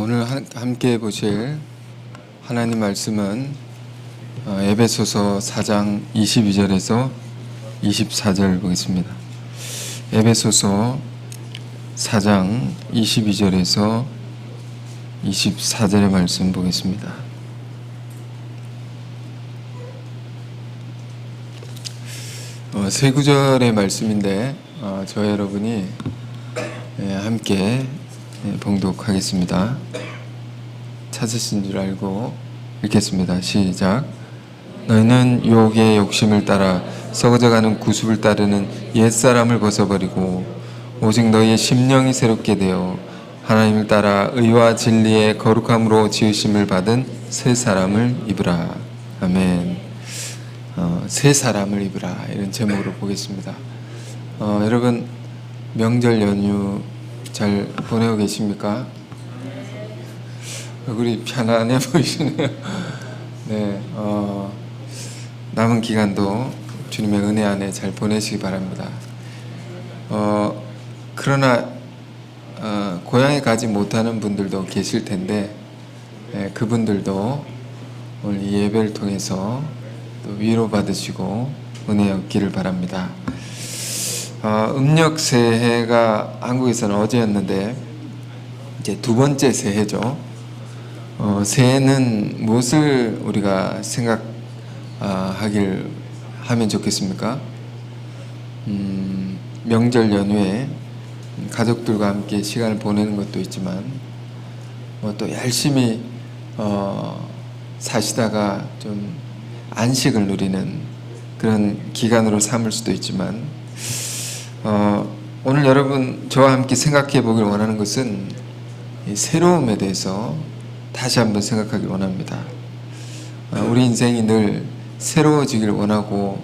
오늘 함께 보실 하나님 말씀은 에베소서 4장 22절에서 24절 보겠습니다. 에베소서 4장 22절에서 24절의 말씀 보겠습니다. 세 구절의 말씀인데 저 여러분이 함께 봉독하겠습니다. 찾으신 줄 알고 읽겠습니다. 시작. 너희는 유혹의 욕심을 따라 썩어져가는 구습을 따르는 옛사람을 벗어버리고 오직 너희의 심령이 새롭게 되어 하나님을 따라 의와 진리의 거룩함으로 지으심을 받은 새 사람을 입으라. 아멘. 새 사람을 입으라, 이런 제목으로 보겠습니다. 여러분 명절 연휴 잘 보내고 계십니까? 얼굴이 편안해 보이시네요. 네, 남은 기간도 주님의 은혜 안에 잘 보내시기 바랍니다. 그러나 고향에 가지 못하는 분들도 계실 텐데 그분들도 오늘 이 예배를 통해서 또 위로받으시고 은혜 얻기를 바랍니다. 음력 새해가 한국에서는 어제였는데 이제 두 번째 새해죠. 새해는 무엇을 우리가 생각하길 하면 좋겠습니까? 명절 연휴에 가족들과 함께 시간을 보내는 것도 있지만 또 열심히 사시다가 좀 안식을 누리는 그런 기간으로 삼을 수도 있지만 오늘 여러분 저와 함께 생각해 보길 원하는 것은 이 새로움에 대해서 다시 한번 생각하길 원합니다. 우리 인생이 늘 새로워지길 원하고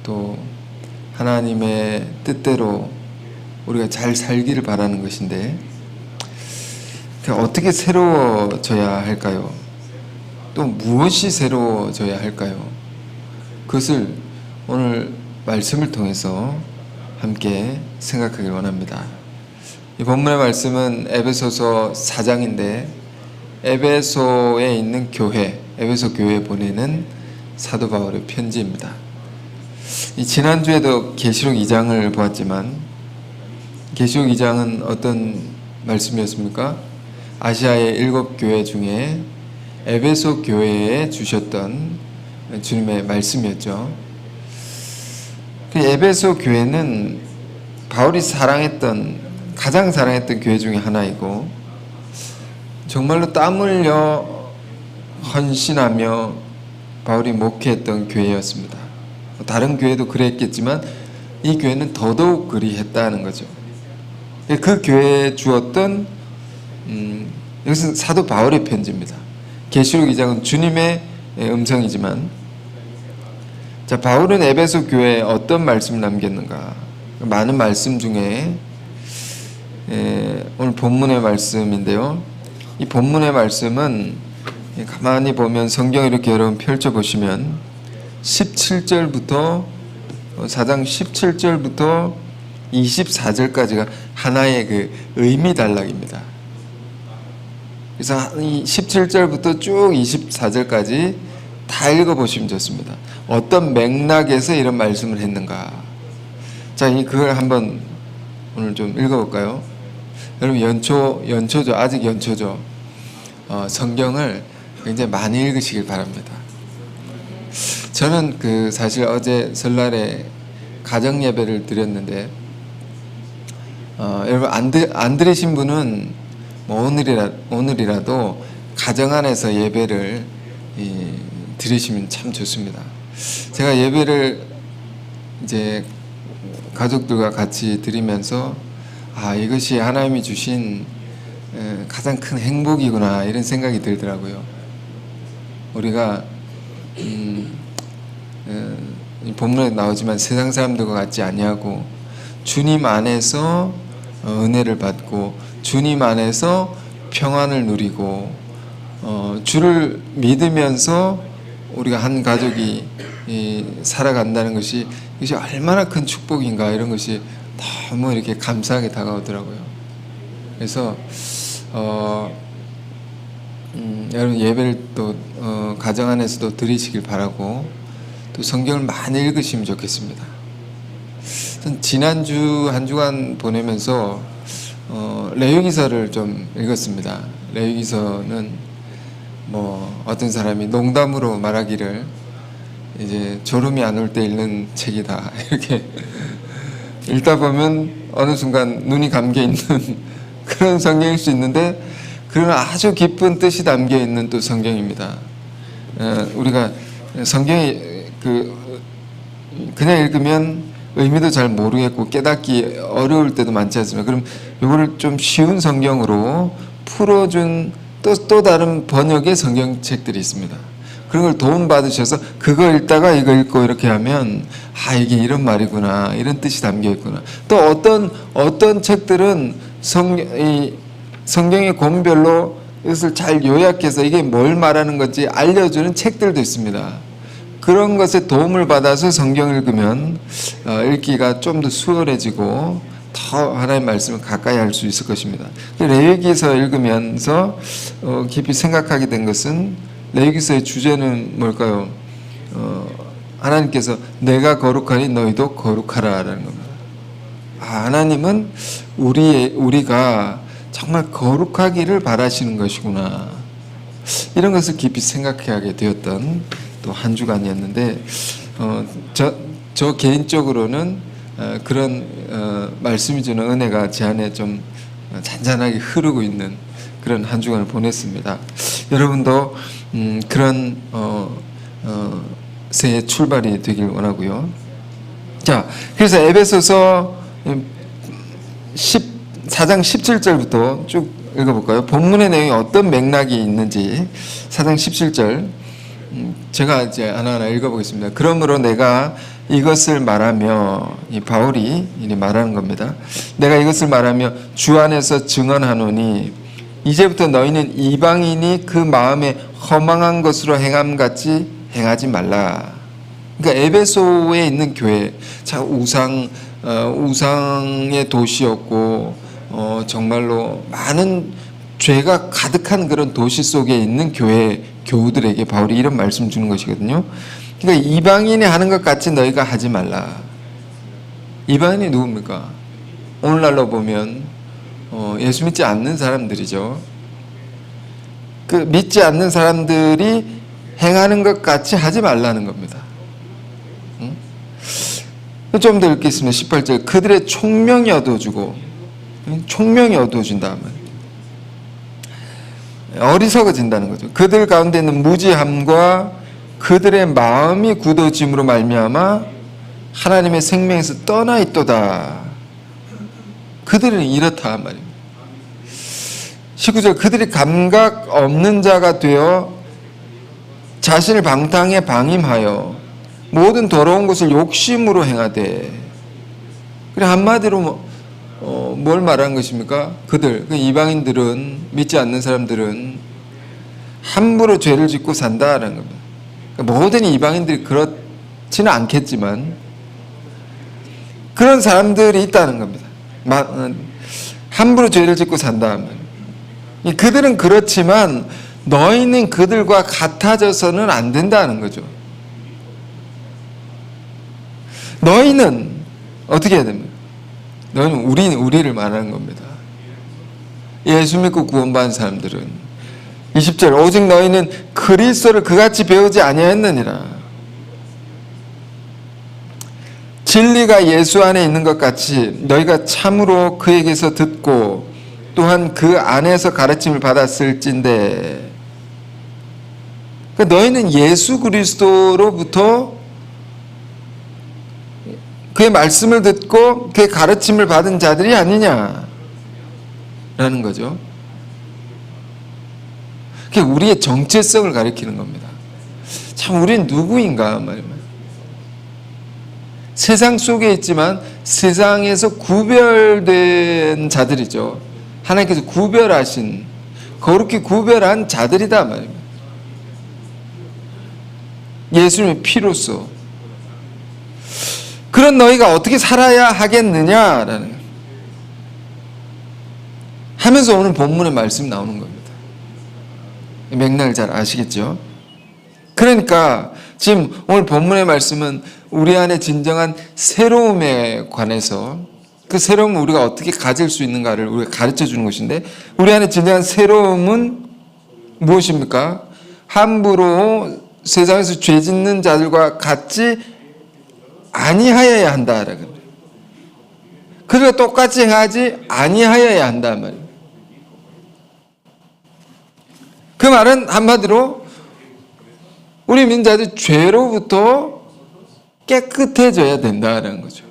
또 하나님의 뜻대로 우리가 잘 살기를 바라는 것인데 어떻게 새로워져야 할까요? 또 무엇이 새로워져야 할까요? 그것을 오늘 말씀을 통해서 함께 생각하길 원합니다. 이 본문의 말씀은 에베소서 4장인데 에베소에 있는 교회, 에베소 교회에 보내는 사도 바울의 편지입니다. 이 지난주에도 계시록 2장을 보았지만 계시록 2장은 어떤 말씀이었습니까? 아시아의 7교회 중에 에베소 교회에 주셨던 주님의 말씀이었죠. 에베소 교회는 바울이 가장 사랑했던 교회 중에 하나이고 정말로 땀 흘려 헌신하며 바울이 목회했던 교회였습니다. 다른 교회도 그랬겠지만 이 교회는 더더욱 그리했다는 거죠. 그 교회에 주었던 이것은 사도 바울의 편지입니다. 계시록 2장은 주님의 음성이지만 자, 바울은 에베소 교회에 어떤 말씀을 남겼는가? 많은 말씀 중에 오늘 본문의 말씀인데요. 이 본문의 말씀은 가만히 보면 성경 이렇게 여러분 펼쳐보시면 17절부터 4장 17절부터 24절까지가 하나의 그 의미 단락입니다. 그래서 이 17절부터 쭉 24절까지 다 읽어보시면 좋습니다. 어떤 맥락에서 이런 말씀을 했는가. 자, 그걸 한번 오늘 좀 읽어볼까요? 여러분 연초죠. 아직 연초죠. 성경을 굉장히 많이 읽으시길 바랍니다. 저는 사실 어제 설날에 가정 예배를 드렸는데 여러분 안 들으신 분은 뭐 오늘이라도 가정 안에서 예배를 드리시면 참 좋습니다. 제가 예배를 이제 가족들과 같이 드리면서 이것이 하나님이 주신 가장 큰 행복이구나, 이런 생각이 들더라고요. 우리가 본문에 나오지만 세상 사람들과 같지 아니하고 주님 안에서 은혜를 받고 주님 안에서 평안을 누리고 주를 믿으면서 우리가 한 가족이 살아간다는 것이 이것이 얼마나 큰 축복인가, 이런 것이 너무 이렇게 감사하게 다가오더라고요. 그래서 여러분 예배를 또 가정 안에서도 드리시길 바라고 또 성경을 많이 읽으시면 좋겠습니다. 지난주 한 주간 보내면서 레위기서를 좀 읽었습니다. 레위기서는 뭐 어떤 사람이 농담으로 말하기를 이제 졸음이 안 올 때 읽는 책이다 이렇게 읽다 보면 어느 순간 눈이 감겨 있는 그런 성경일 수 있는데 그런 아주 깊은 뜻이 담겨 있는 또 성경입니다. 우리가 성경이 그냥 읽으면 의미도 잘 모르겠고 깨닫기 어려울 때도 많지 않습니까? 그럼 이거를 좀 쉬운 성경으로 풀어준 또 다른 번역의 성경책들이 있습니다. 그런 걸 도움 받으셔서 그거 읽다가 이거 읽고 이렇게 하면 이게 이런 말이구나, 이런 뜻이 담겨 있구나. 또 어떤 책들은 성경의 본별로 이것을 잘 요약해서 이게 뭘 말하는 건지 알려주는 책들도 있습니다. 그런 것에 도움을 받아서 성경 읽으면 읽기가 좀 더 수월해지고 더 하나님의 말씀을 가까이 할 수 있을 것입니다. 레위기서 읽으면서 깊이 생각하게 된 것은 레위기서의 주제는 뭘까요? 하나님께서 내가 거룩하니 너희도 거룩하라라는 겁니다. 하나님은 우리가 정말 거룩하기를 바라시는 것이구나. 이런 것을 깊이 생각하게 되었던 또 한 주간이었는데 저 개인적으로는 그런 말씀이 주는 은혜가 제 안에 좀 잔잔하게 흐르고 있는 그런 한 주간을 보냈습니다. 여러분도 그런 새해 출발이 되길 원하고요. 자, 그래서 에베소서 4장 17절부터 쭉 읽어볼까요? 본문의 내용이 어떤 맥락이 있는지 4장 17절 제가 이제 하나하나 읽어보겠습니다. 그러므로 내가 이것을 말하며 이 바울이 말하는 겁니다. 내가 이것을 말하며 주 안에서 증언하노니 이제부터 너희는 이방인이 그 마음에 허망한 것으로 행함같이 행하지 말라. 그러니까 에베소에 있는 교회, 참 우상의 도시였고 정말로 많은 죄가 가득한 그런 도시 속에 있는 교우들에게 바울이 이런 말씀 주는 것이거든요. 그러니까 이방인이 하는 것 같이 너희가 하지 말라. 이방인이 누굽니까? 오늘날로 보면 예수 믿지 않는 사람들이죠. 그 믿지 않는 사람들이 행하는 것 같이 하지 말라는 겁니다. 좀 더 읽겠습니다. 18절 그들의 총명이 어두워지고 총명이 어두워진다 하면 어리석어진다는 거죠. 그들 가운데 있는 무지함과 그들의 마음이 굳어짐으로 말미암아 하나님의 생명에서 떠나 있도다. 그들은 이렇다 말입니다. 19절 그들이 감각 없는 자가 되어 자신을 방탕에 방임하여 모든 더러운 것을 욕심으로 행하되. 그래 한마디로 뭘 말하는 것입니까? 그들 이방인들은 믿지 않는 사람들은 함부로 죄를 짓고 산다라는 겁니다. 그러니까 모든 이방인들이 그렇지는 않겠지만 그런 사람들이 있다는 겁니다. 함부로 죄를 짓고 산다. 그들은 그렇지만 너희는 그들과 같아져서는 안 된다는 거죠. 너희는 어떻게 해야 됩니까? 너희는 우리를 말하는 겁니다. 예수 믿고 구원받은 사람들은 20절 오직 너희는 그리스도를 그같이 배우지 아니하였느니라. 진리가 예수 안에 있는 것 같이 너희가 참으로 그에게서 듣고 또한 그 안에서 가르침을 받았을진데. 그러니까 너희는 예수 그리스도로부터 그의 말씀을 듣고 그의 가르침을 받은 자들이 아니냐라는 거죠. 그게 우리의 정체성을 가리키는 겁니다. 참 우리는 누구인가 말입니다. 세상 속에 있지만 세상에서 구별된 자들이죠. 하나님께서 구별하신 거룩히 구별한 자들이다 말입니다. 예수님의 피로써. 그런 너희가 어떻게 살아야 하겠느냐라는 하면서 오늘 본문의 말씀이 나오는 겁니다. 맥락을 잘 아시겠죠? 그러니까 지금 오늘 본문의 말씀은 우리 안에 진정한 새로움에 관해서 그 새로움을 우리가 어떻게 가질 수 있는가를 우리가 가르쳐 주는 것인데, 우리 안에 진정한 새로움은 무엇입니까? 함부로 세상에서 죄 짓는 자들과 같이 아니하여야 한다. 그리고 똑같이 하지 아니하여야 한다 말이에요. 그 말은 한마디로 우리 민자들이 죄로부터 깨끗해져야 된다는 거죠.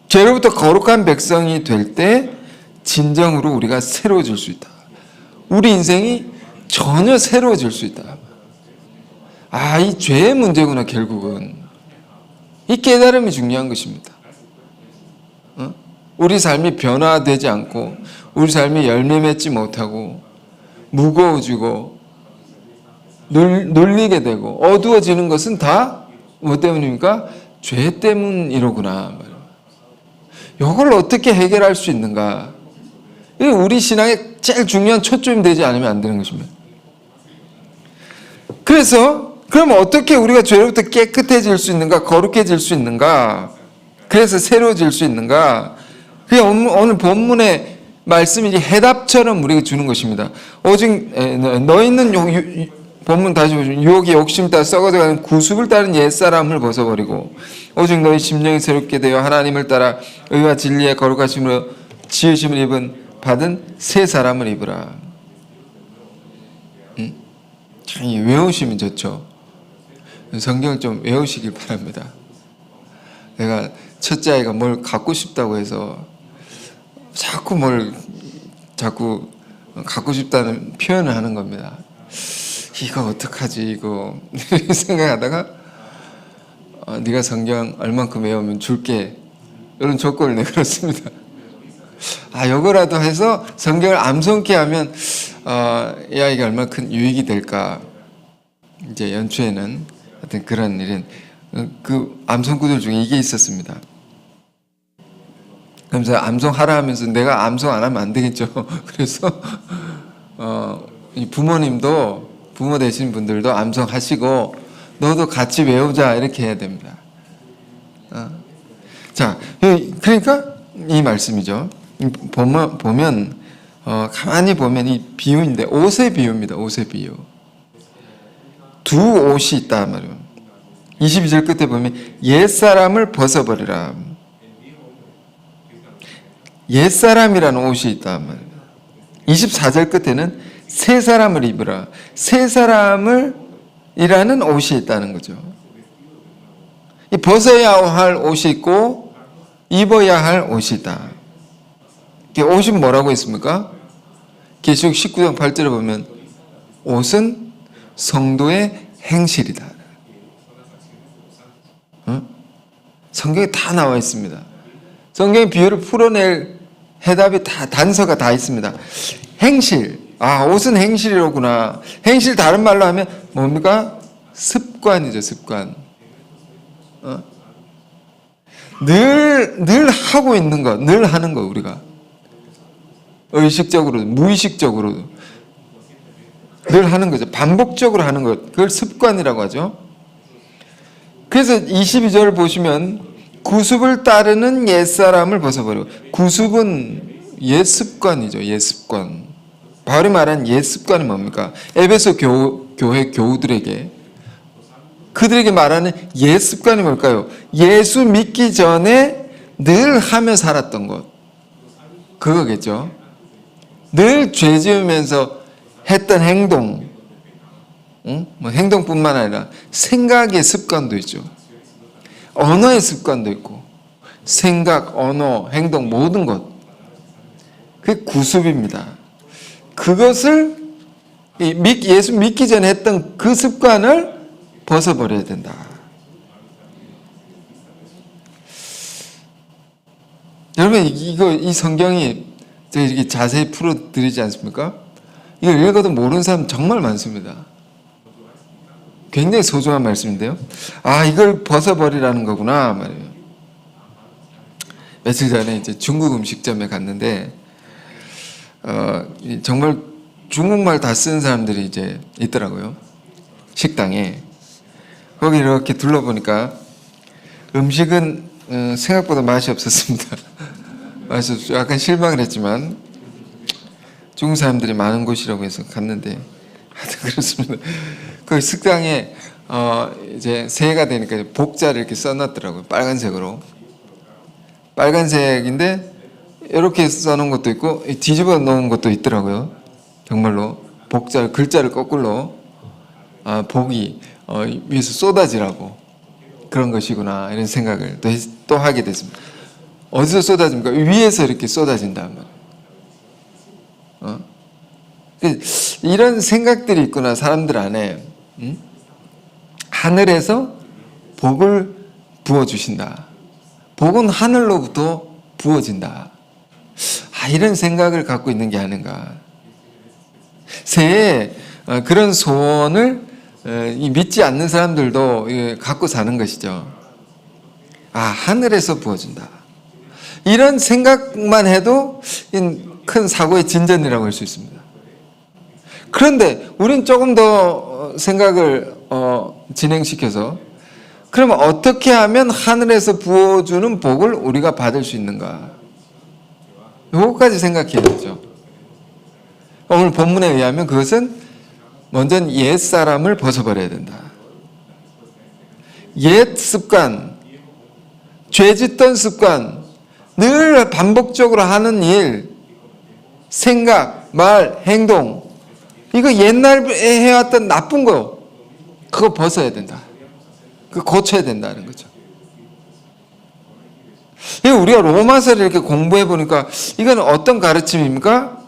죄로부터 거룩한 백성이 될 때 진정으로 우리가 새로워질 수 있다. 우리 인생이 전혀 새로워질 수 있다. 아, 이 죄의 문제구나. 결국은 이 깨달음이 중요한 것입니다. 우리 삶이 변화되지 않고 우리 삶이 열매 맺지 못하고 무거워지고 눌리게 되고 어두워지는 것은 다 뭐 때문입니까? 죄 때문이로구나. 이걸 어떻게 해결할 수 있는가? 이게 우리 신앙의 제일 중요한 초점이 되지 않으면 안 되는 것입니다. 그래서 그럼 어떻게 우리가 죄로부터 깨끗해질 수 있는가? 거룩해질 수 있는가? 그래서 새로워질 수 있는가? 그게 오늘 본문의 말씀이 해답처럼 우리에게 주는 것입니다. 오직 너희는 본문 다시 보시면 유혹이 욕심 따라 썩어져가는 구습을 따른 옛사람을 벗어버리고 오직 너희 심령이 새롭게 되어 하나님을 따라 의와 진리의 거룩하심으로 지으심을 받은 새 사람을 입으라. 참 외우시면 좋죠. 성경을 좀 외우시길 바랍니다. 내가 첫째 아이가 뭘 갖고 싶다고 해서 자꾸 갖고 싶다는 표현을 하는 겁니다. 이거 어떡하지 이거 생각하다가 네가 성경 얼만큼 외우면 줄게, 이런 조건을 내걸었습니다. 요거라도 해서 성경을 암송케 하면 이 아이가 얼마나 큰 유익이 될까. 이제 연초에는 하여튼 그런 일은 그 암송 구절 중에 이게 있었습니다. 그러면서 암송하라 하면서 내가 암송 안 하면 안 되겠죠. 그래서 부모님도, 부모 되신 분들도 암송하시고 너도 같이 외우자 이렇게 해야 됩니다. 자, 그러니까 이 말씀이죠. 보면 가만히 보면 이 비유인데 옷의 비유입니다. 옷의 비유. 두 옷이 있다 말이에요. 22절 끝에 보면 옛사람을 벗어버리라. 옛사람이라는 옷이 있다 말이에요. 24절 끝에는 새 사람을 입으라. 새 사람을 이라는 옷이 있다는 거죠. 벗어야 할 옷이 있고 입어야 할 옷이 있다. 옷이 뭐라고 했습니까? 계시록 19장 8절에 보면 옷은 성도의 행실이다. 성경에 다 나와 있습니다. 성경의 비유를 풀어낼 해답이 다, 단서가 다 있습니다. 행실. 옷은 행실이로구나. 행실 다른 말로 하면 뭡니까? 습관이죠, 습관. 늘 하고 있는 것, 늘 하는 거, 우리가. 의식적으로도, 무의식적으로도. 늘 하는 거죠. 반복적으로 하는 것. 그걸 습관이라고 하죠. 그래서 22절을 보시면 구습을 따르는 옛사람을 벗어버리고, 구습은 옛습관이죠, 옛습관. 바울이 말한 옛습관이 뭡니까? 에베소 교회 교우들에게, 그들에게 말하는 옛습관이 뭘까요? 예수 믿기 전에 늘 하며 살았던 것, 그거겠죠. 늘 죄 지으면서 했던 행동, 뭐 행동뿐만 아니라 생각의 습관도 있죠. 언어의 습관도 있고, 생각, 언어, 행동 모든 것, 그게 구습입니다. 그것을 예수 믿기 전에 했던 그 습관을 벗어버려야 된다. 여러분, 이 성경이 제가 이렇게 자세히 풀어드리지 않습니까? 이걸 읽어도 모르는 사람 정말 많습니다. 굉장히 소중한 말씀인데요. 이걸 벗어버리라는 거구나 말이에요. 며칠 전에 이제 중국 음식점에 갔는데 정말 중국말 다 쓰는 사람들이 이제 있더라고요. 식당에. 거기 이렇게 둘러보니까 음식은 생각보다 맛이 없었습니다. 맛이 없, 약간 실망을 했지만 중국 사람들이 많은 곳이라고 해서 갔는데 하여튼 그렇습니다. 그 식당에 이제 새해가 되니까 복자를 이렇게 써놨더라고요. 빨간색으로. 빨간색인데 이렇게 써놓은 것도 있고 뒤집어 놓은 것도 있더라고요. 정말로 복자 글자를 거꾸로 복이 위에서 쏟아지라고 그런 것이구나 이런 생각을 또 하게 됐습니다. 어디서 쏟아집니까? 위에서 이렇게 쏟아진단 말이에요. 이런 생각들이 있구나 사람들 안에. 하늘에서 복을 부어주신다. 복은 하늘로부터 부어진다. 이런 생각을 갖고 있는 게 아닌가. 새해 그런 소원을 믿지 않는 사람들도 갖고 사는 것이죠. 하늘에서 부어준다. 이런 생각만 해도 큰 사고의 진전이라고 할 수 있습니다. 그런데 우린 조금 더 생각을 진행시켜서 그러면 어떻게 하면 하늘에서 부어주는 복을 우리가 받을 수 있는가? 이것까지 생각해야 되죠. 오늘 본문에 의하면 그것은 먼저 옛사람을 벗어버려야 된다. 옛 습관, 죄짓던 습관, 늘 반복적으로 하는 일, 생각, 말, 행동, 이거 옛날에 해왔던 나쁜 거, 그거 벗어야 된다. 그거 고쳐야 된다는 거죠. 우리가 로마서를 이렇게 공부해 보니까 이건 어떤 가르침입니까?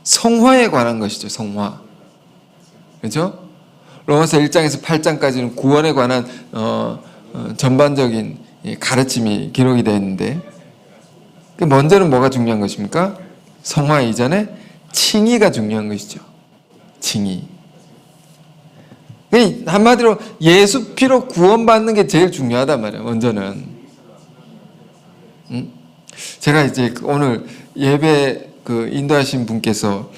성화에 관한 것이죠. 성화. 그렇죠? 로마서 1장에서 8장까지는 구원에 관한 전반적인 가르침이 기록이 되어 있는데 먼저는 뭐가 중요한 것입니까? 성화 이전에 칭의가 중요한 것이죠. 칭의. 한마디로 예수 피로 구원받는 게 제일 중요하단 말이에요. 먼저는. 제가 이제 오늘 예배 인도하신 분께서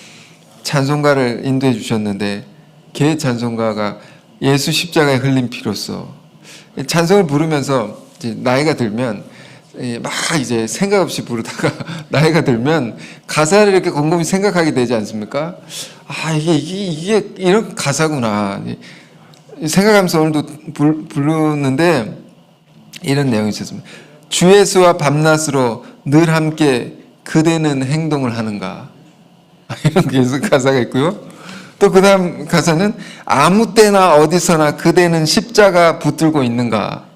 찬송가를 인도해 주셨는데 걔 찬송가가 예수 십자가에 흘린 피로써 찬송을 부르면서 이제 나이가 들면 막 이제 생각 없이 부르다가 나이가 들면 가사를 이렇게 곰곰이 생각하게 되지 않습니까? 이게 이런 가사구나 생각하면서 오늘도 부르는데 이런 내용이 있었습니다. 주 예수와 밤낮으로 늘 함께 그대는 행동을 하는가 이런 계속 가사가 있고요. 또 그 다음 가사는 아무 때나 어디서나 그대는 십자가 붙들고 있는가.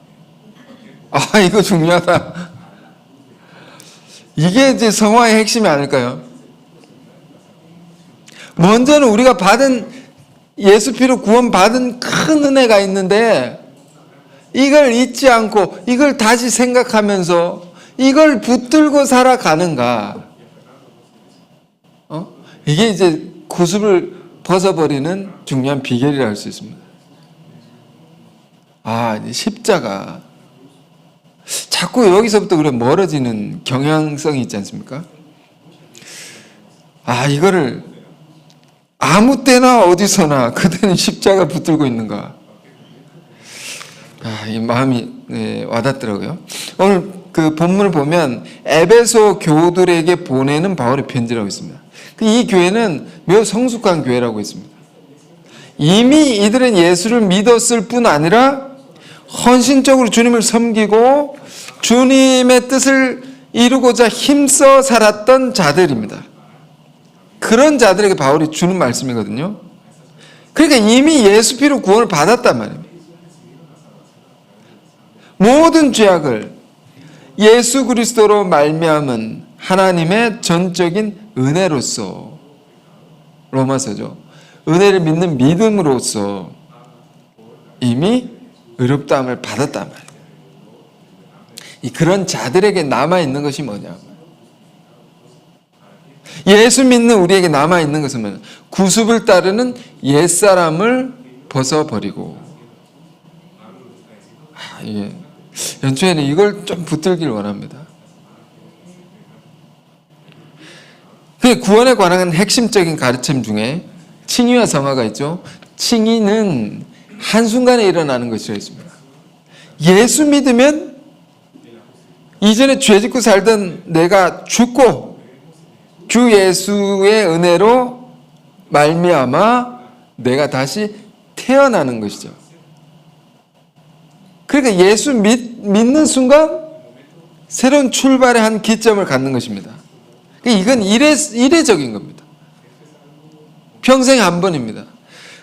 이거 중요하다. 이게 이제 성화의 핵심이 아닐까요? 먼저는 우리가 받은 예수 피로 구원받은 큰 은혜가 있는데 이걸 잊지 않고 이걸 다시 생각하면서 이걸 붙들고 살아가는가? 이게 이제 구습을 벗어버리는 중요한 비결이라고 할 수 있습니다. 십자가. 자꾸 여기서부터 우리가 멀어지는 경향성이 있지 않습니까? 이거를 아무 때나 어디서나 그대는 십자가 붙들고 있는가? 이 마음이 와닿더라고요. 오늘 그 본문을 보면 에베소 교우들에게 보내는 바울의 편지라고 있습니다. 이 교회는 매우 성숙한 교회라고 했습니다. 이미 이들은 예수를 믿었을 뿐 아니라 헌신적으로 주님을 섬기고 주님의 뜻을 이루고자 힘써 살았던 자들입니다. 그런 자들에게 바울이 주는 말씀이거든요. 그러니까 이미 예수 피로 구원을 받았단 말입니다. 모든 죄악을 예수 그리스도로 말미암은 하나님의 전적인 은혜로서 로마서죠. 은혜를 믿는 믿음으로써 이미 의롭다함을 받았단 말이에요. 그런 자들에게 남아있는 것이 뭐냐? 예수 믿는 우리에게 남아있는 것은 뭐냐? 구습을 따르는 옛사람을 벗어버리고 연초에는 이걸 좀 붙들길 원합니다. 그 구원에 관한 핵심적인 가르침 중에 칭의와 성화가 있죠. 칭의는 한순간에 일어나는 것이라 했습니다. 예수 믿으면 이전에 죄 짓고 살던 내가 죽고 주 예수의 은혜로 말미암아 내가 다시 태어나는 것이죠. 그러니까 예수 믿는 순간 새로운 출발의 한 기점을 갖는 것입니다. 이건 이례적인 겁니다. 평생에 한 번입니다.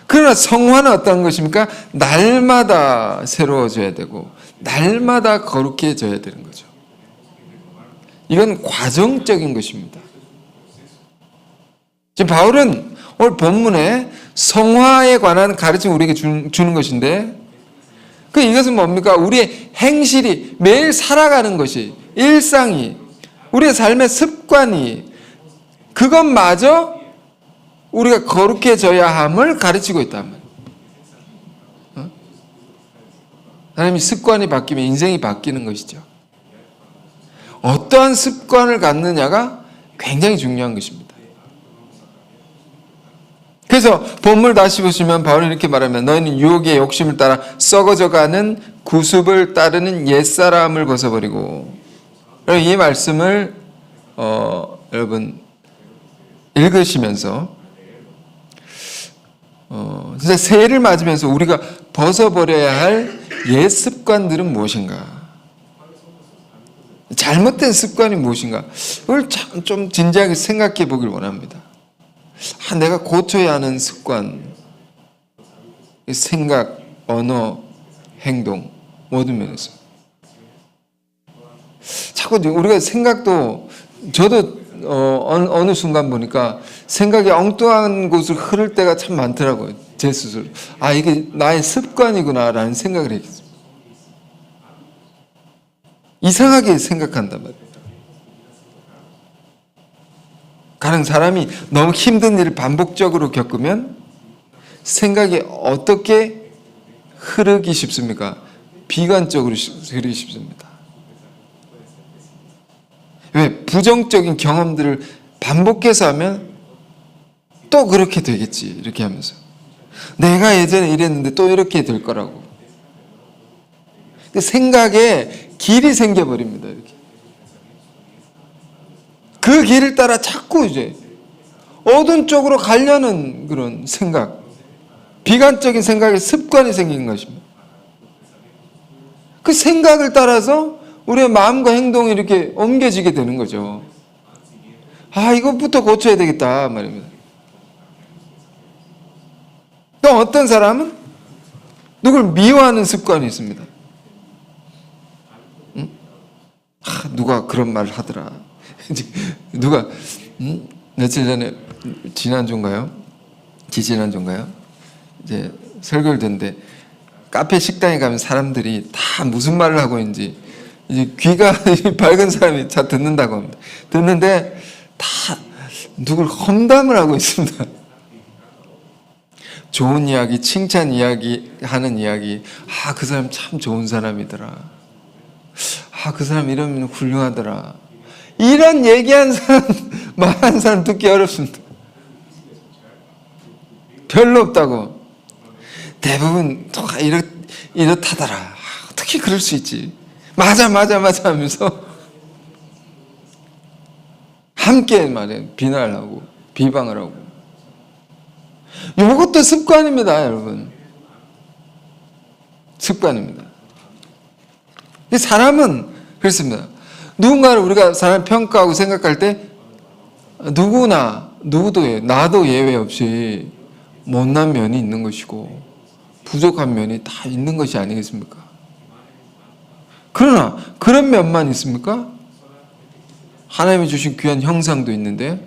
그러나 성화는 어떤 것입니까? 날마다 새로워져야 되고 날마다 거룩해져야 되는 거죠. 이건 과정적인 것입니다. 지금 바울은 오늘 본문에 성화에 관한 가르침을 우리에게 주는 것인데 이것은 뭡니까? 우리의 행실이 매일 살아가는 것이 일상이 우리의 삶의 습관이 그것마저 우리가 거룩해져야 함을 가르치고 있단 말이에요. 하나님이 습관이 바뀌면 인생이 바뀌는 것이죠. 어떠한 습관을 갖느냐가 굉장히 중요한 것입니다. 그래서 본문을 다시 보시면 바울이 이렇게 말하면 너희는 유혹의 욕심을 따라 썩어져가는 구습을 따르는 옛사람을 벗어버리고 이 말씀을 여러분 읽으시면서 진짜 새해를 맞으면서 우리가 벗어버려야 할 옛 습관들은 무엇인가? 잘못된 습관이 무엇인가? 그걸 좀 진지하게 생각해 보길 원합니다. 내가 고쳐야 하는 습관, 생각, 언어, 행동 모든 면에서 자꾸 우리가 생각도 저도 어느 순간 보니까 생각이 엉뚱한 곳을 흐를 때가 참 많더라고요. 제 스스로. 이게 나의 습관이구나라는 생각을 했습니다. 이상하게 생각한단 말이에요. 가령 사람이 너무 힘든 일을 반복적으로 겪으면 생각이 어떻게 흐르기 쉽습니까? 비관적으로 흐르기 쉽습니다. 왜? 부정적인 경험들을 반복해서 하면 또 그렇게 되겠지 이렇게 하면서 내가 예전에 이랬는데 또 이렇게 될 거라고 생각에 길이 생겨버립니다. 이렇게. 그 길을 따라 자꾸 이제 어두운 쪽으로 가려는 그런 생각, 비관적인 생각에 습관이 생긴 것입니다. 그 생각을 따라서 우리의 마음과 행동이 이렇게 옮겨지게 되는 거죠. 이것부터 고쳐야 되겠다 말입니다. 또 어떤 사람은 누굴 미워하는 습관이 있습니다. 누가 그런 말을 하더라. 누가 며칠 전에 지난주인가요? 지지난주인가요? 이제 설교를 듣는데 카페 식당에 가면 사람들이 다 무슨 말을 하고 있는지 이제 귀가 밝은 사람이 다 듣는다고 합니다. 듣는데 다 누굴 험담을 하고 있습니다. 좋은 이야기, 칭찬 이야기 하는 이야기. 그 사람 참 좋은 사람이더라. 그 사람 이러면 훌륭하더라. 이런 얘기한 사람, 말한 사람 듣기 어렵습니다. 별로 없다고. 대부분 이렇다더라. 어떻게 그럴 수 있지? 맞아 하면서 함께 말해 비난하고 비방을 하고. 이것도 습관입니다, 여러분. 습관입니다. 사람은 그렇습니다. 누군가를 우리가 사람 평가하고 생각할 때 누구도 나도 예외 없이 못난 면이 있는 것이고 부족한 면이 다 있는 것이 아니겠습니까? 그러나 그런 면만 있습니까? 하나님이 주신 귀한 형상도 있는데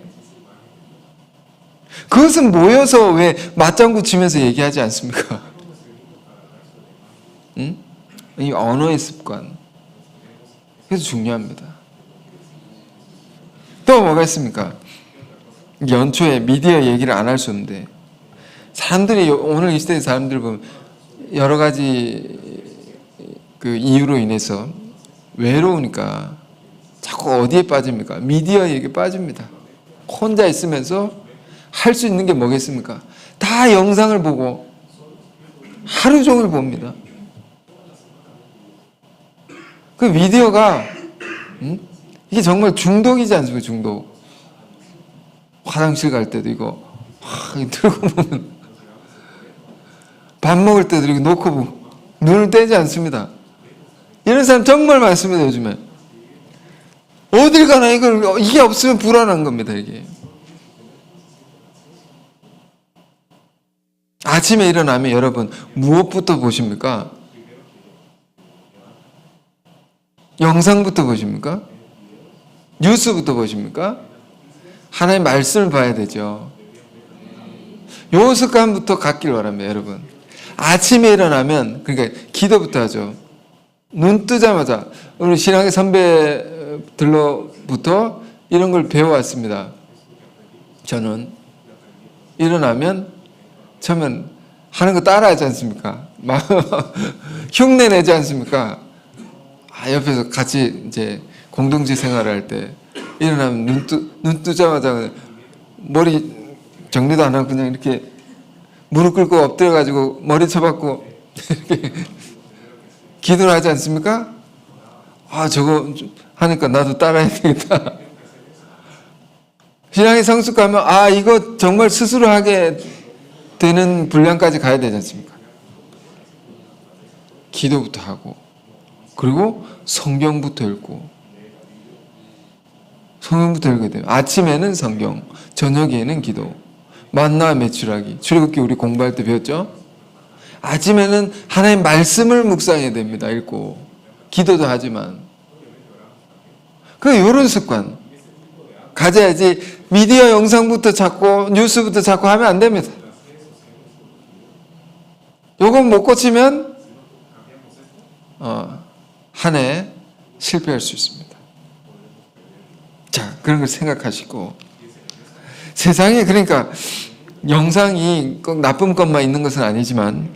그것은 모여서 왜 맞장구 치면서 얘기하지 않습니까? 이 언어의 습관. 그래서 중요합니다. 또 뭐가 있습니까? 연초에 미디어 얘기를 안 할 수 없는데 사람들이 오늘 이 시대의 사람들 보면 여러 가지 그 이유로 인해서 외로우니까 자꾸 어디에 빠집니까? 미디어 얘기에 빠집니다. 혼자 있으면서 할 수 있는 게 뭐겠습니까? 다 영상을 보고 하루 종일 봅니다. 그 비디오가 이게 정말 중독이지 않습니까? 중독. 화장실 갈 때도 이거 들고 보면, 밥 먹을 때도 이렇게 놓고 보고 눈을 떼지 않습니다. 이런 사람 정말 많습니다. 요즘에 어딜 가나 이게 없으면 불안한 겁니다. 이게 아침에 일어나면 여러분 무엇부터 보십니까? 영상부터 보십니까? 뉴스부터 보십니까? 하나님의 말씀을 봐야 되죠. 요 습관부터 갖길 바랍니다. 여러분 아침에 일어나면 그러니까 기도부터 하죠. 눈 뜨자마자 우리 신앙의 선배들로부터 이런 걸 배워왔습니다. 저는 일어나면 처음엔 하는 거 따라하지 않습니까? 막 흉내 내지 않습니까? 옆에서 같이 이제 공동체 생활을 할 때 일어나면 눈 뜨자마자 머리 정리도 안 하고 그냥 이렇게 무릎 꿇고 엎드려가지고 머리 쳐박고 이렇게 기도를 하지 않습니까? 저거 하니까 나도 따라해야 되겠다. 신앙의 성숙하면 이거 정말 스스로 하게 되는 분량까지 가야 되지 않습니까? 기도부터 하고 그리고 성경부터 읽고 성경부터 읽어야 돼요. 아침에는 성경, 저녁에는 기도. 만나 매출하기. 출애굽기 우리 공부할 때 배웠죠? 아침에는 하나님의 말씀을 묵상해야 됩니다. 읽고 기도도 하지만 이런 습관 가져야지. 미디어 영상부터 찾고 뉴스부터 찾고 하면 안 됩니다. 요건 못 고치면 한 해 실패할 수 있습니다. 자, 그런 걸 생각하시고 세상에 그러니까 영상이 꼭 나쁜 것만 있는 것은 아니지만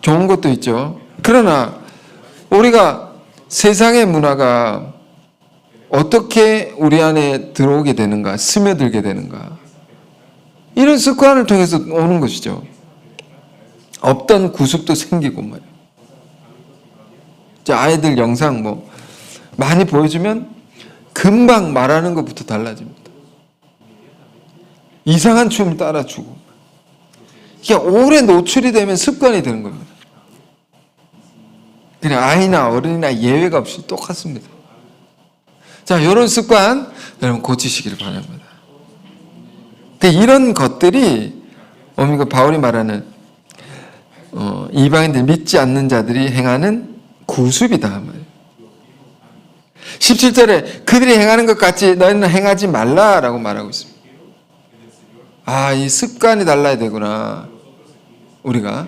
좋은 것도 있죠. 그러나 우리가 세상의 문화가 어떻게 우리 안에 들어오게 되는가, 스며들게 되는가, 이런 습관을 통해서 오는 것이죠. 없던 구습도 생기고 말이에요. 아이들 영상 많이 보여주면 금방 말하는 것부터 달라집니다. 이상한 춤을 따라추고 이게 오래 노출이 되면 습관이 되는 겁니다. 그냥 아이나 어른이나 예외가 없이 똑같습니다. 자, 이런 습관 여러분 고치시기를 바랍니다. 이런 것들이 바울이 말하는 이방인들 믿지 않는 자들이 행하는 구습이다 말이에요. 17절에 그들이 행하는 것 같이 너희는 행하지 말라라고 말하고 있습니다. 이 습관이 달라야 되구나. 우리가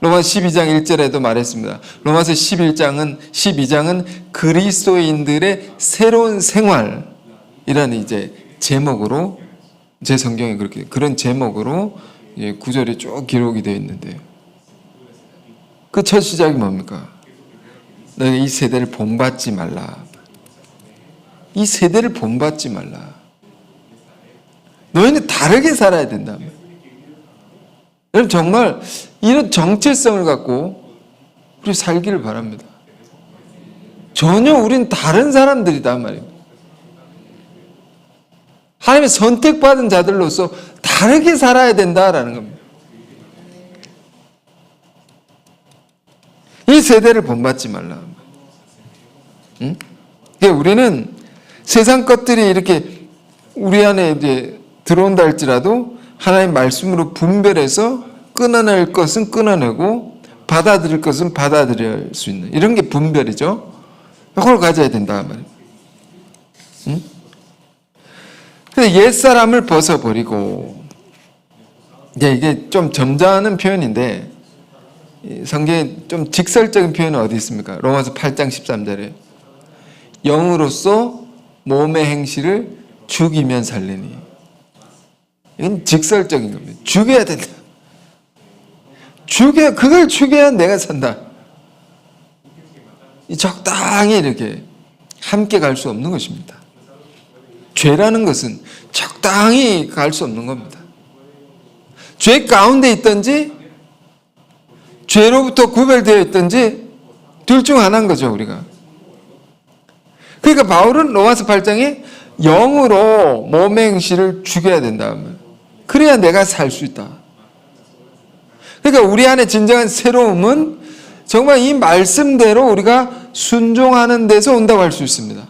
로마서 12장 1절에도 말했습니다. 로마서 12장은 그리스도인들의 새로운 생활이라는 이제 제목으로, 제 성경에 그렇게 그런 제목으로 구절이 쭉 기록이 되어 있는데요. 그 첫 시작이 뭡니까? 너희 이 세대를 본받지 말라. 이 세대를 본받지 말라. 너희는 다르게 살아야 된다. 여러분 정말 이런 정체성을 갖고 우리 살기를 바랍니다. 전혀 우린 다른 사람들이다 말입니다. 하나님의 선택받은 자들로서 다르게 살아야 된다라는 겁니다. 이 세대를 본받지 말라. 응? 우리는 세상 것들이 이렇게 우리 안에 이제 들어온다 할지라도 하나님의 말씀으로 분별해서 끊어낼 것은 끊어내고 받아들일 것은 받아들일 수 있는 이런 게 분별이죠. 이걸 가져야 된다 말이에요. 응? 근데 옛사람을 벗어버리고 이게 좀 점잖은 표현인데 성경에 좀 직설적인 표현은 어디 있습니까? 로마서 8장 13절에 영으로서 몸의 행실을 죽이면 살리니. 이건 직설적인 겁니다. 죽여야 된다. 그걸 죽여야 내가 산다. 적당히 이렇게 함께 갈 수 없는 것입니다. 죄라는 것은 적당히 갈 수 없는 겁니다. 죄 가운데 있든지 죄로부터 구별되어 있든지 둘 중 하나인 거죠, 우리가. 그러니까 바울은 로마서 8장에 영으로 몸의 행실을 죽여야 된다. 그래야 내가 살 수 있다. 그러니까 우리 안에 진정한 새로움은 정말 이 말씀대로 우리가 순종하는 데서 온다고 할 수 있습니다.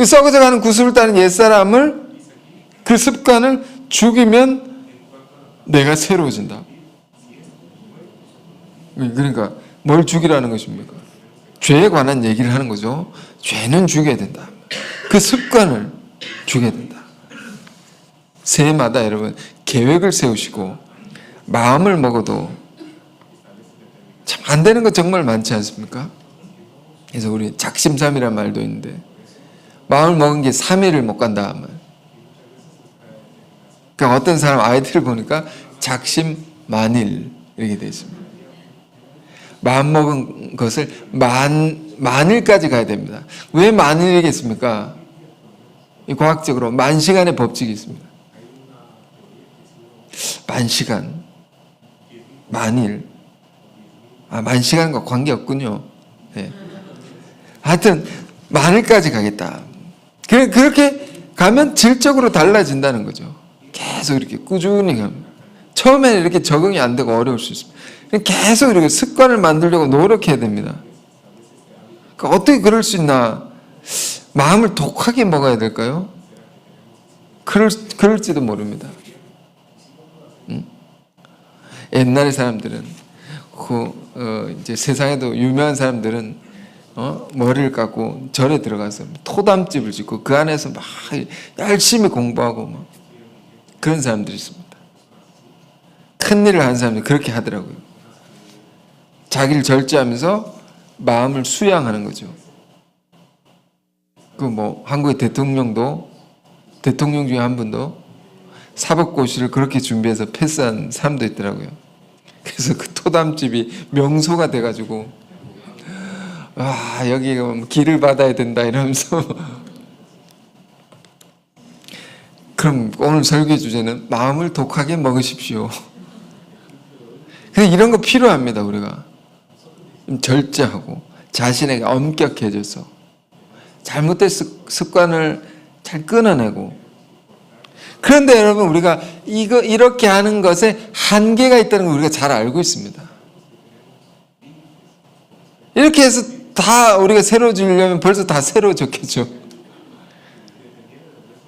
썩어져가는 구습을 따는 옛사람을, 그 습관을 죽이면 내가 새로워진다. 그러니까 뭘 죽이라는 것입니까? 죄에 관한 얘기를 하는 거죠. 죄는 죽여야 된다. 그 습관을 죽여야 된다. 새해마다 여러분 계획을 세우시고 마음을 먹어도 참 안 되는 거 정말 많지 않습니까? 그래서 우리 작심삼일이라는 말도 있는데 마음을 먹은 게 3일을 못 간다. 그러니까 어떤 사람 아이들을 보니까 작심만일 이렇게 되어 있습니다. 마음 먹은 것을 만일까지 가야 됩니다. 왜 만일이겠습니까? 과학적으로 만시간의 법칙이 있습니다. 만시간, 만일, 만시간과 관계없군요. 네. 하여튼 만일까지 가겠다. 그렇게 가면 질적으로 달라진다는 거죠. 계속 이렇게 꾸준히 가면. 처음에는 이렇게 적응이 안 되고 어려울 수 있습니다. 계속 이렇게 습관을 만들려고 노력해야 됩니다. 그러니까 어떻게 그럴 수 있나? 마음을 독하게 먹어야 될까요? 그럴지도 모릅니다. 옛날의 사람들은 이제 세상에도 유명한 사람들은 머리를 깎고 절에 들어가서 토담집을 짓고 그 안에서 막 열심히 공부하고 막 그런 사람들이 있습니다. 큰 일을 하는 사람들이 그렇게 하더라고요. 자기를 절제하면서 마음을 수양하는 거죠. 한국의 대통령 중에 한 분도 사법고시를 그렇게 준비해서 패스한 사람도 있더라고요. 그래서 그 토담집이 명소가 돼가지고 여기 길을 받아야 된다 이러면서 그럼 오늘 설교 주제는 마음을 독하게 먹으십시오. 이런 거 필요합니다. 우리가 좀 절제하고 자신에게 엄격해져서 잘못된 습관을 잘 끊어내고. 그런데 여러분 우리가 이렇게 하는 것에 한계가 있다는 걸 우리가 잘 알고 있습니다. 이렇게 해서 다 우리가 새로워지려면 벌써 다 새로워졌겠죠.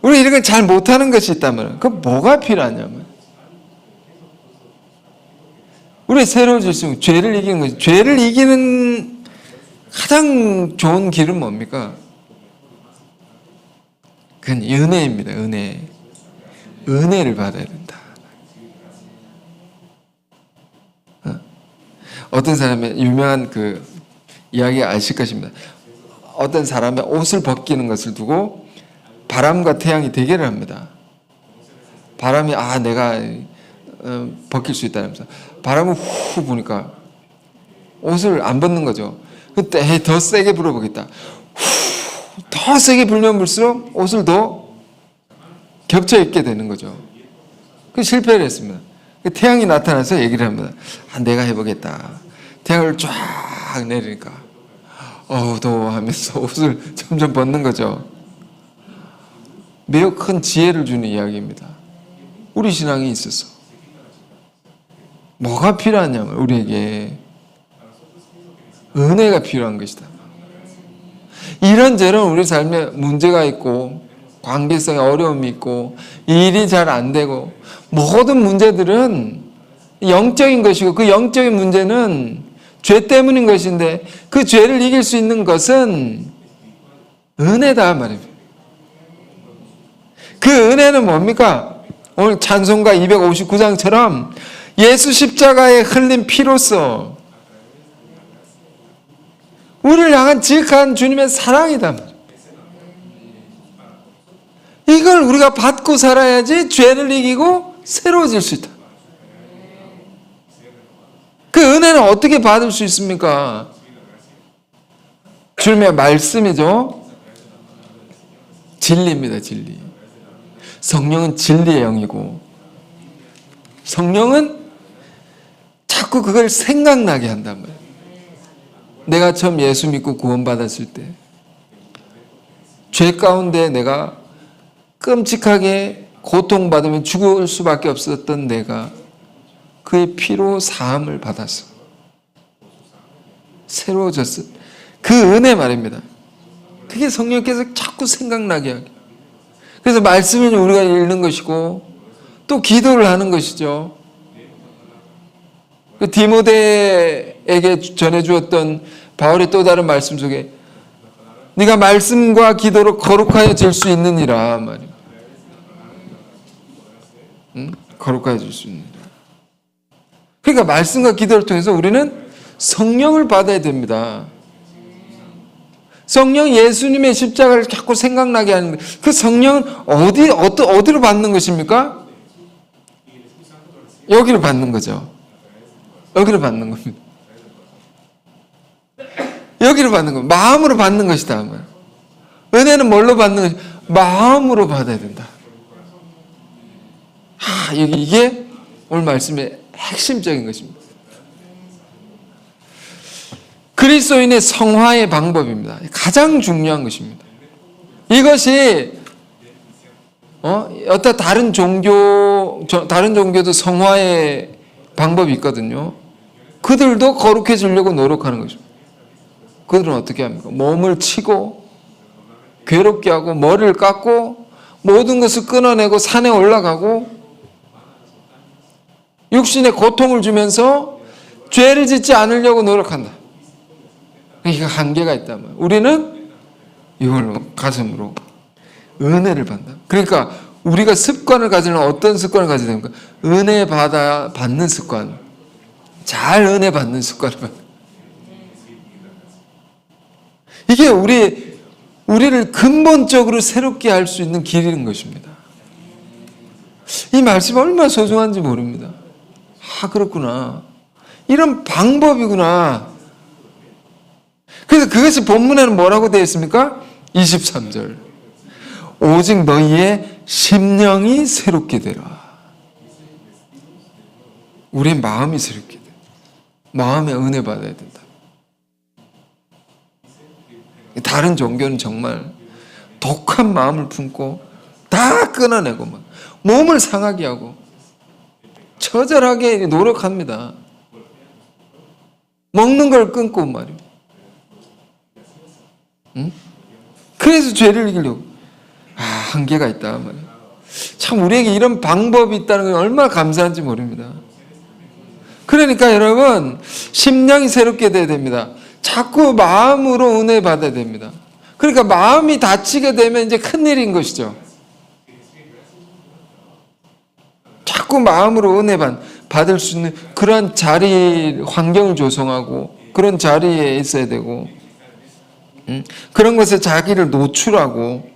우리 이렇게 잘 못하는 것이 있다면 그럼 뭐가 필요하냐면 우리 새로워질 수 있는 죄를 이기는 거죠. 죄를 이기는 가장 좋은 길은 뭡니까? 그건 은혜입니다. 은혜를 받아야 된다. 어떤 사람의 유명한 이야기 아실 것입니다. 어떤 사람의 옷을 벗기는 것을 두고 바람과 태양이 대결을 합니다. 바람이 내가 벗길 수 있다면서 바람을 후 부니까 옷을 안 벗는 거죠. 그때 더 세게 불어보겠다. 더 세게 불면 불수록 옷을 더 겹쳐 입게 되는 거죠. 실패를 했습니다. 태양이 나타나서 얘기를 합니다. 내가 해보겠다. 태양을 쫙 내리니까 더워 하면서 옷을 점점 벗는 거죠. 매우 큰 지혜를 주는 이야기입니다. 우리 신앙이 있어서 뭐가 필요하냐면 우리에게 은혜가 필요한 것이다. 이런저런 우리 삶에 문제가 있고 관계성에 어려움이 있고 일이 잘 안 되고 모든 문제들은 영적인 것이고 그 영적인 문제는 죄 때문인 것인데 그 죄를 이길 수 있는 것은 은혜다 말입니다. 그 은혜는 뭡니까? 오늘 찬송가 259장처럼 예수 십자가에 흘린 피로써 우리를 향한 지극한 주님의 사랑이다. 이걸 우리가 받고 살아야지 죄를 이기고 새로워질 수 있다. 그 은혜는 어떻게 받을 수 있습니까? 주님의 말씀이죠. 진리입니다. 진리. 성령은 진리의 영이고 성령은 자꾸 그걸 생각나게 한단 말이에요. 내가 처음 예수 믿고 구원받았을 때 죄 가운데 내가 끔찍하게 고통받으면 죽을 수밖에 없었던 내가 그의 피로 사함을 받았어. 새로워졌어. 그 은혜 말입니다. 그게 성령께서 자꾸 생각나게 하게. 그래서 말씀을 우리가 읽는 것이고 또 기도를 하는 것이죠. 그 디모데에게 전해주었던 바울의 또 다른 말씀 속에 네가 말씀과 기도로 거룩하여질 수 있느니라 말이야. 거룩하여질 수 있느니라. 그러니까 말씀과 기도를 통해서 우리는 성령을 받아야 됩니다. 성령 예수님의 십자가를 자꾸 생각나게 하는 거예요. 그 성령은 어디로 받는 것입니까? 여기로 받는 거죠. 여기로 받는 겁니다. 여기로 받는 겁니다. 마음으로 받는 것이다. 은혜는 뭘로 받는 것이다? 마음으로 받아야 된다. 이게 오늘 말씀의 핵심적인 것입니다. 그리스도인의 성화의 방법입니다. 가장 중요한 것입니다. 이것이 어떤 다른 종교도 성화의 방법이 있거든요. 그들도 거룩해지려고 노력하는 것입니다. 그들은 어떻게 합니까? 몸을 치고 괴롭게 하고 머리를 깎고 모든 것을 끊어내고 산에 올라가고 육신에 고통을 주면서 죄를 짓지 않으려고 노력한다. 이게 한계가 있단 말이에요. 우리는 이걸로 가슴으로 은혜를 받는다. 그러니까 우리가 습관을 가지려면 어떤 습관을 가져야 됩니까? 은혜 받는 습관. 잘 은혜 받는 습관을 받는. 이게 우리를 근본적으로 새롭게 할 수 있는 길인 것입니다. 이 말씀이 얼마나 소중한지 모릅니다. 그렇구나. 이런 방법이구나. 그래서 그것이 본문에는 뭐라고 되어 있습니까? 23절. 오직 너희의 심령이 새롭게 되라. 우리의 마음이 새롭게 돼. 마음에 은혜 받아야 된다. 다른 종교는 정말 독한 마음을 품고 다 끊어내고 막 몸을 상하게 하고 처절하게 노력합니다. 먹는 걸 끊고 말이에요. 그래서 죄를 이기려고. 한계가 있다 말이에요. 참 우리에게 이런 방법이 있다는 건 얼마나 감사한지 모릅니다. 그러니까 여러분 심령이 새롭게 돼야 됩니다. 자꾸 마음으로 은혜 받아야 됩니다. 그러니까 마음이 다치게 되면 이제 큰일인 것이죠. 자꾸 마음으로 은혜 받을 수 있는 그런 자리, 환경을 조성하고 그런 자리에 있어야 되고 그런 것에 자기를 노출하고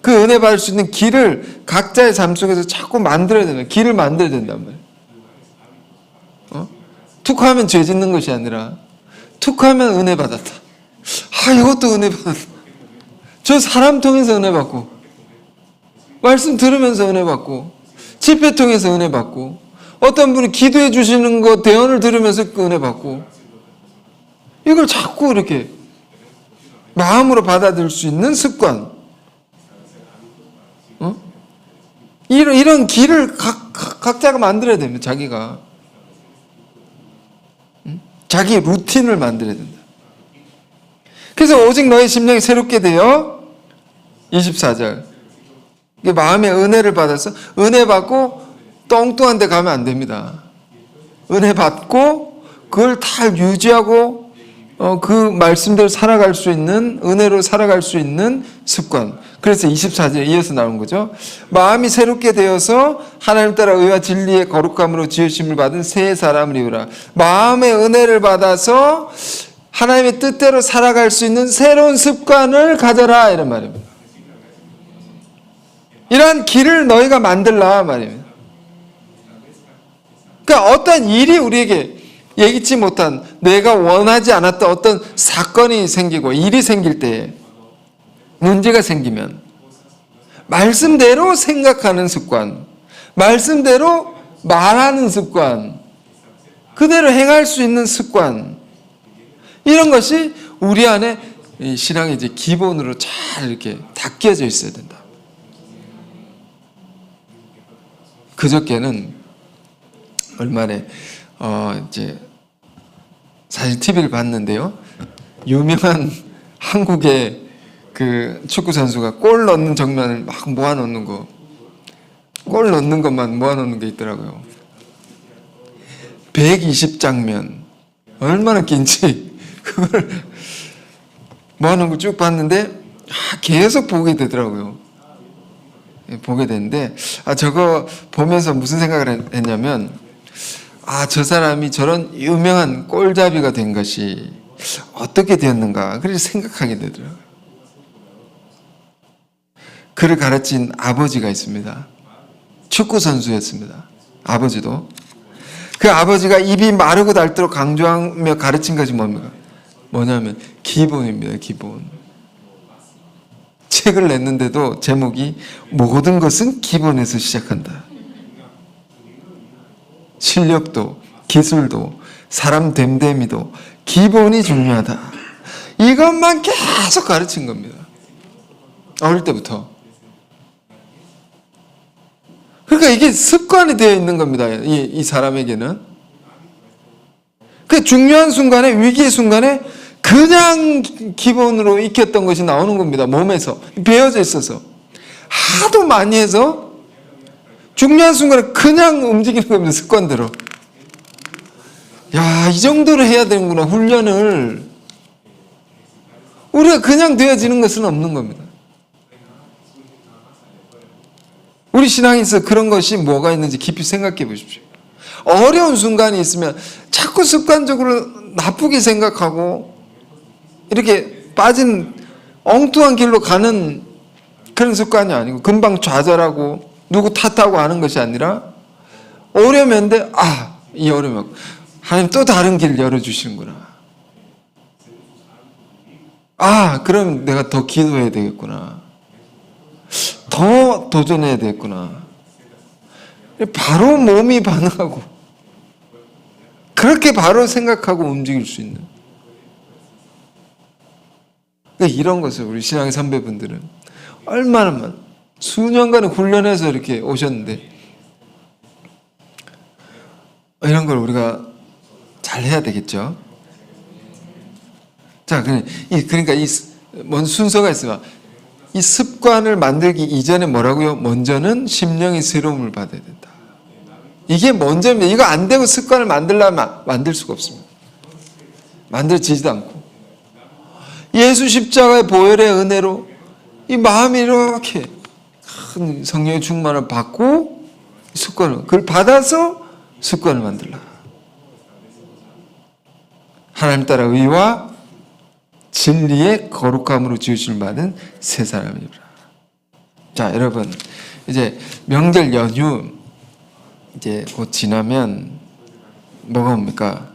그 은혜 받을 수 있는 길을 각자의 삶 속에서 자꾸 만들어야 된다. 길을 만들어야 된단 말이에요. 툭 하면 죄 짓는 것이 아니라 툭 하면 은혜 받았다. 이것도 은혜 받았다. 저 사람 통해서 은혜 받고 말씀 들으면서 은혜 받고 집회 통해서 은혜 받고 어떤 분이 기도해 주시는 거 대언을 들으면서 은혜 받고 이걸 자꾸 이렇게 마음으로 받아들일 수 있는 습관 이런 길을 각자가 만들어야 됩니다. 자기가 자기 루틴을 만들어야 된다. 그래서 오직 너의 심령이 새롭게 되어 24절 마음의 은혜를 받아서 은혜 받고 똥뚱한 데 가면 안 됩니다. 은혜 받고 그걸 다 유지하고 그 말씀대로 살아갈 수 있는 은혜로 살아갈 수 있는 습관. 그래서 24절에 이어서 나온 거죠. 마음이 새롭게 되어서 하나님 따라 의와 진리의 거룩함으로 지으심을 받은 새 사람을 이루라. 마음의 은혜를 받아서 하나님의 뜻대로 살아갈 수 있는 새로운 습관을 가져라 이런 말입니다. 이러한 길을 너희가 만들라 말입니다. 그러니까 어떤 일이 우리에게 예기치 못한 내가 원하지 않았던 어떤 사건이 생기고 일이 생길 때 문제가 생기면 말씀대로 생각하는 습관, 말씀대로 말하는 습관, 그대로 행할 수 있는 습관, 이런 것이 우리 안에 이 신앙의 이제 기본으로 잘 이렇게 닦여져 있어야 된다. 그저께는 얼마에 이제 사실 TV를 봤는데요. 유명한 한국의 그 축구 선수가 골 넣는 장면을 막 모아놓는 거, 골 넣는 것만 모아놓는 게 있더라고요. 120장면, 얼마나 긴지 그걸 모아놓은 걸 쭉 봤는데 계속 보게 되더라고요. 보게 되는데 저거 보면서 무슨 생각을 했냐면 저 사람이 저런 유명한 골잡이가 된 것이 어떻게 되었는가 그렇게 생각하게 되더라고요. 그를 가르친 아버지가 있습니다. 축구 선수였습니다. 아버지도. 그 아버지가 입이 마르고 닳도록 강조하며 가르친 것이 뭡니까? 뭐냐면 기본입니다. 기본. 책을 냈는데도 제목이 모든 것은 기본에서 시작한다. 실력도 기술도 사람 됨됨이도 기본이 중요하다. 이것만 계속 가르친 겁니다. 어릴 때부터. 그러니까 이게 습관이 되어 있는 겁니다. 이 사람에게는. 그 중요한 순간에, 위기의 순간에 그냥 기본으로 익혔던 것이 나오는 겁니다. 몸에서. 배어져 있어서. 하도 많이 해서 중요한 순간에 그냥 움직이는 겁니다. 습관대로. 야, 이 정도로 해야 되는구나. 훈련을. 우리가 그냥 되어지는 것은 없는 겁니다. 우리 신앙에서 그런 것이 뭐가 있는지 깊이 생각해 보십시오. 어려운 순간이 있으면 자꾸 습관적으로 나쁘게 생각하고 이렇게 빠진 엉뚱한 길로 가는 그런 습관이 아니고 금방 좌절하고 누구 탓하고 하는 것이 아니라 어려운데 이 어려움 하나님 또 다른 길 열어주시는구나. 그럼 내가 더 기도해야 되겠구나. 더 도전해야 되겠구나. 바로 몸이 반응하고 그렇게 바로 생각하고 움직일 수 있는 이런 것을 우리 신앙의 선배분들은 얼마나 수년간의 훈련해서 이렇게 오셨는데 이런 걸 우리가 잘 해야 되겠죠. 자, 그러니까 뭔 순서가 있어요. 이 습관을 만들기 이전에 뭐라고요? 먼저는 심령의 새로움을 받아야 된다. 이게 먼저입니다. 이거 안 되고 습관을 만들려면 만들 수가 없습니다. 만들어지지도 않고. 예수 십자가의 보혈의 은혜로 이 마음이 이렇게 큰 성령의 충만을 받고 그걸 받아서 습관을 만들라. 하나님 따라 의와 진리의 거룩함으로 지으심을 받은 새 사람이라. 자, 여러분, 이제 명절 연휴 이제 곧 지나면 뭐가 옵니까?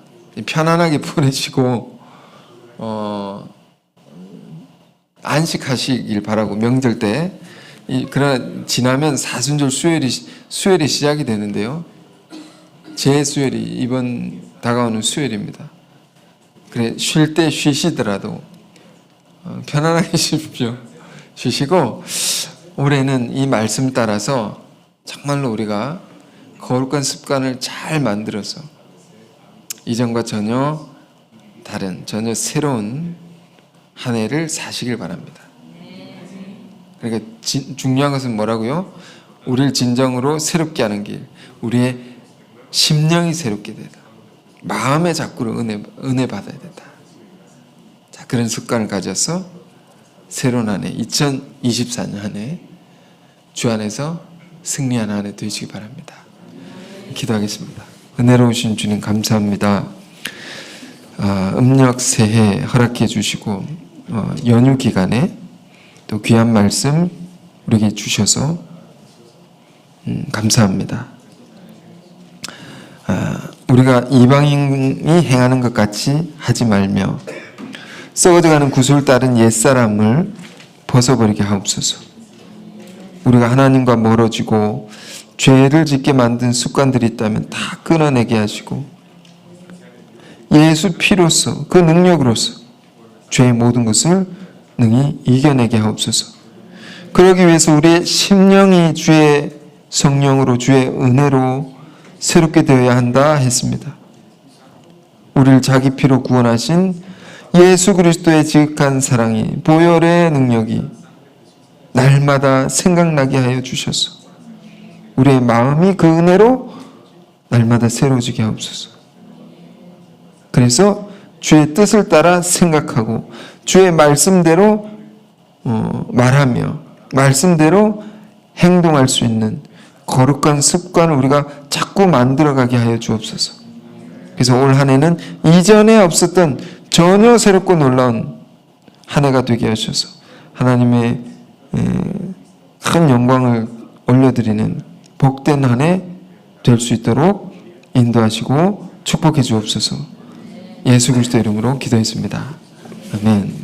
편안하게 보내시고 안식하시길 바라고 명절 때 그러나 지나면 사순절 수요일이 시작이 되는데요. 제 수요일이 이번 다가오는 수요일입니다. 그래 쉴 때 쉬시더라도 편안하게 쉬십시오. 쉬시고 올해는 이 말씀 따라서 정말로 우리가 거룩한 습관을 잘 만들어서 이전과 전혀 다른 전혀 새로운 한 해를 사시길 바랍니다. 그러니까 중요한 것은 뭐라고요? 우리를 진정으로 새롭게 하는 길, 우리의 심령이 새롭게 되다. 마음의 자꾸로 은혜 받아야 된다. 자, 그런 습관을 가져서 새로운 한 해, 2024년 한 해 주 안에서 승리하는 한 해 되시기 바랍니다. 기도하겠습니다. 은혜로우신 주님 감사합니다. 음력 새해 허락해 주시고 연휴 기간에 또 귀한 말씀 우리에게 주셔서 감사합니다. 우리가 이방인이 행하는 것 같이 하지 말며 썩어져가는 구슬 따른 옛사람을 벗어버리게 하옵소서. 우리가 하나님과 멀어지고 죄를 짓게 만든 습관들이 있다면 다 끊어내게 하시고 예수 피로써 그 능력으로서 죄의 모든 것을 능히 이겨내게 하옵소서. 그러기 위해서 우리의 심령이 주의 성령으로 주의 은혜로 새롭게 되어야 한다 했습니다. 우리를 자기 피로 구원하신 예수 그리스도의 지극한 사랑이 보혈의 능력이 날마다 생각나게 하여 주셔서 우리의 마음이 그 은혜로 날마다 새로워지게 하옵소서. 그래서 주의 뜻을 따라 생각하고 주의 말씀대로 말하며 말씀대로 행동할 수 있는 거룩한 습관을 우리가 자꾸 만들어가게 하여 주옵소서. 그래서 올 한 해는 이전에 없었던 전혀 새롭고 놀라운 한 해가 되게 하셔서 하나님의 큰 영광을 올려드리는 복된 한 해 될 수 있도록 인도하시고 축복해 주옵소서. 예수 그리스도 이름으로 기도했습니다. 아멘.